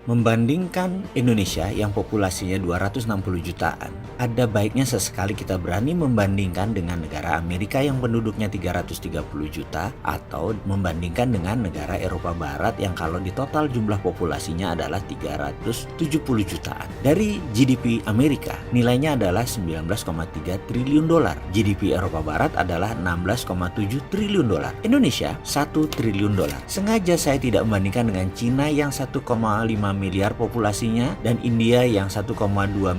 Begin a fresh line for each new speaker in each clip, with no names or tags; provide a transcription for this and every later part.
Membandingkan Indonesia yang populasinya 260 jutaan, ada baiknya sesekali kita berani membandingkan dengan negara Amerika yang penduduknya 330 juta atau membandingkan dengan negara Eropa Barat yang kalau di total jumlah populasinya adalah 370 jutaan. Dari GDP Amerika, nilainya adalah 19,3 triliun dolar. GDP Eropa Barat adalah 16,7 triliun dolar. Indonesia 1 triliun dolar. Sengaja saya tidak membandingkan dengan Cina yang 1,5 miliar populasinya dan India yang 1,2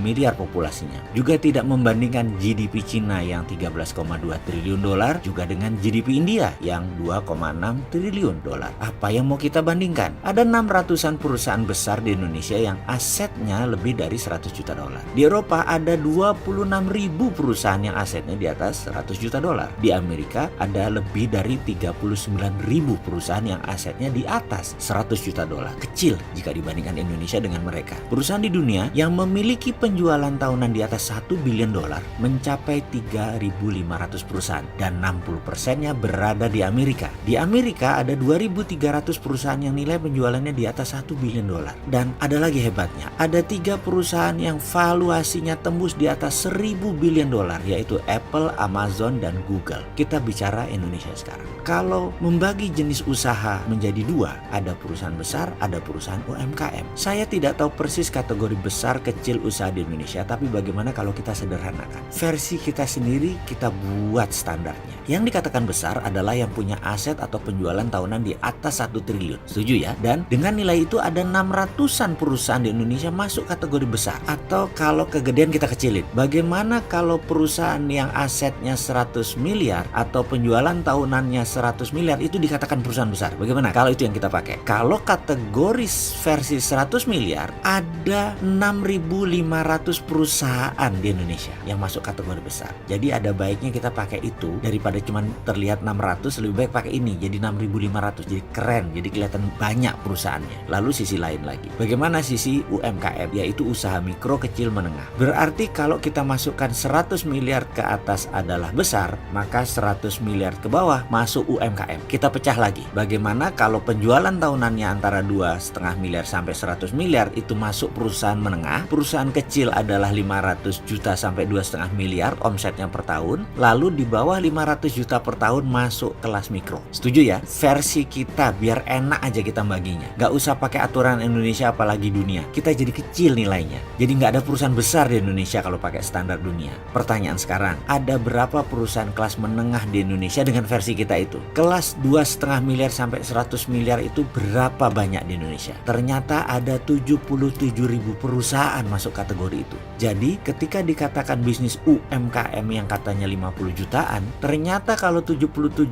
miliar populasinya. Juga tidak membandingkan GDP Cina yang 13,2 triliun dolar juga dengan GDP India yang 2,6 triliun dolar. Apa yang mau kita bandingkan? Ada 600-an perusahaan besar di Indonesia yang asetnya lebih dari 100 juta dolar. Di Eropa ada 26.000 perusahaan yang asetnya di atas 100 juta dolar. Di Amerika ada lebih dari 39.000 perusahaan yang asetnya di atas 100 juta dolar. Kecil jika dibandingkan Indonesia dengan mereka. Perusahaan di dunia yang memiliki penjualan tahunan di atas 1 billion dolar mencapai 3.500 perusahaan dan 60%-nya berada di Amerika. Di Amerika ada 2.300 perusahaan yang nilai penjualannya di atas 1 billion dolar. Dan ada lagi hebatnya, ada 3 perusahaan yang valuasinya tembus di atas 1.000 billion dolar, yaitu Apple, Amazon, dan Google. Kita bicara Indonesia sekarang. Kalau membagi jenis usaha menjadi dua, ada perusahaan besar, ada perusahaan UMKM. Saya tidak tahu persis kategori besar kecil usaha di Indonesia, tapi bagaimana kalau kita sederhanakan? Versi kita sendiri kita buat standarnya. Yang dikatakan besar adalah yang punya aset atau penjualan tahunan di atas 1 triliun. Setuju ya? Dan dengan nilai itu ada 600-an perusahaan di Indonesia masuk kategori besar. Atau kalau kegedean kita kecilin. Bagaimana kalau perusahaan yang asetnya 100 miliar atau penjualan tahunannya 100 miliar itu dikatakan perusahaan besar? Bagaimana kalau itu yang kita pakai? Kalau kategori versi 100 miliar ada 6.500 perusahaan di Indonesia yang masuk kategori besar. Jadi ada baiknya kita pakai itu daripada cuma terlihat 600, lebih baik pakai ini jadi 6.500. Jadi keren, jadi kelihatan banyak perusahaannya. Lalu sisi lain lagi. Bagaimana sisi UMKM, yaitu usaha mikro, kecil, menengah. Berarti kalau kita masukkan 100 miliar ke atas adalah besar, maka 100 miliar ke bawah masuk UMKM. Kita pecah lagi. Bagaimana kalau penjualan tahunannya antara 2,5 miliar sampai 100 miliar itu masuk perusahaan menengah, perusahaan kecil adalah 500 juta sampai 2,5 miliar omsetnya per tahun, lalu di bawah 500 juta per tahun masuk kelas mikro. Setuju ya? Versi kita biar enak aja kita baginya. Gak usah pakai aturan Indonesia apalagi dunia. Kita jadi kecil nilainya. Jadi gak ada perusahaan besar di Indonesia kalau pakai standar dunia. Pertanyaan sekarang, ada berapa perusahaan kelas menengah di Indonesia dengan versi kita itu? Kelas 2,5 miliar sampai 100 miliar itu berapa banyak di Indonesia? Ternyata ada 77.000 perusahaan masuk kategori itu. Jadi ketika dikatakan bisnis UMKM yang katanya 50 jutaan, ternyata kalau 77.000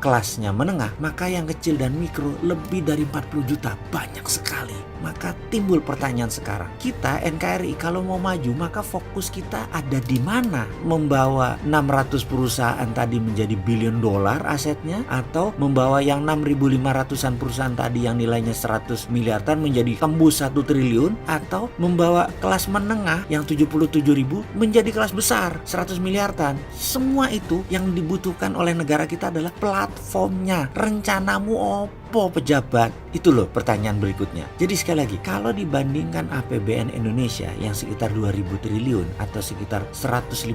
kelasnya menengah, maka yang kecil dan mikro lebih dari 40 juta. Banyak sekali. Maka timbul pertanyaan sekarang, kita NKRI kalau mau maju maka fokus kita ada di mana? Membawa 600 perusahaan tadi menjadi billion dolar asetnya, atau membawa yang 6.500-an perusahaan tadi yang nilainya 100 miliaran menjadi tembus 1 triliun, atau membawa kelas menengah yang 77.000 menjadi kelas besar 100 miliaran. Semua itu yang dibutuhkan oleh negara kita adalah platformnya. Rencanamu opo pejabat? Itu loh pertanyaan berikutnya. Jadi sekali lagi, kalau dibandingkan APBN Indonesia yang sekitar 2.000 triliun atau sekitar 150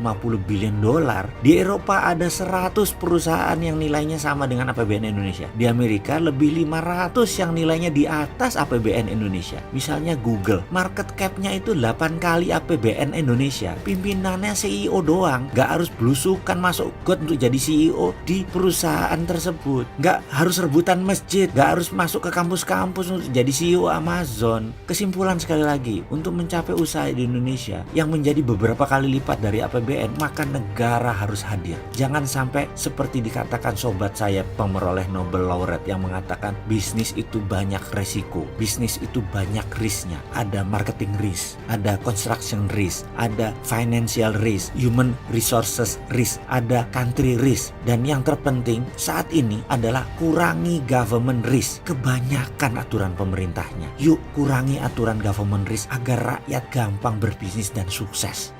billion dolar, di Eropa ada 100 perusahaan yang nilainya sama dengan APBN Indonesia. Di Amerika lebih 500 yang nilainya di atas APBN Indonesia. Misalnya Google, market cap-nya itu 8 kali APBN Indonesia. Pimpinannya CEO doang, gak harus belusukan masuk got untuk jadi CEO di perusahaan tersebut. Gak harus rebutan masjid, gak harus masuk ke kampus-kampus untuk jadi CEO Amazon. Kesimpulan sekali lagi, untuk mencapai usaha di Indonesia yang menjadi beberapa kali lipat dari APBN, maka negara harus hadir. Jangan sampai seperti dikatakan sobat saya pemeroleh Nobel Laureate yang mengatakan bisnis itu banyak resiko, bisnis itu banyak risknya. Ada marketing risk, ada construction risk, ada financial risk, human resources risk, ada country risk, dan yang terpenting saat ini adalah kurangi government risk. Kebanyakan aturan pemerintahnya. Yuk kurangi aturan government risk agar rakyat gampang berbisnis dan sukses.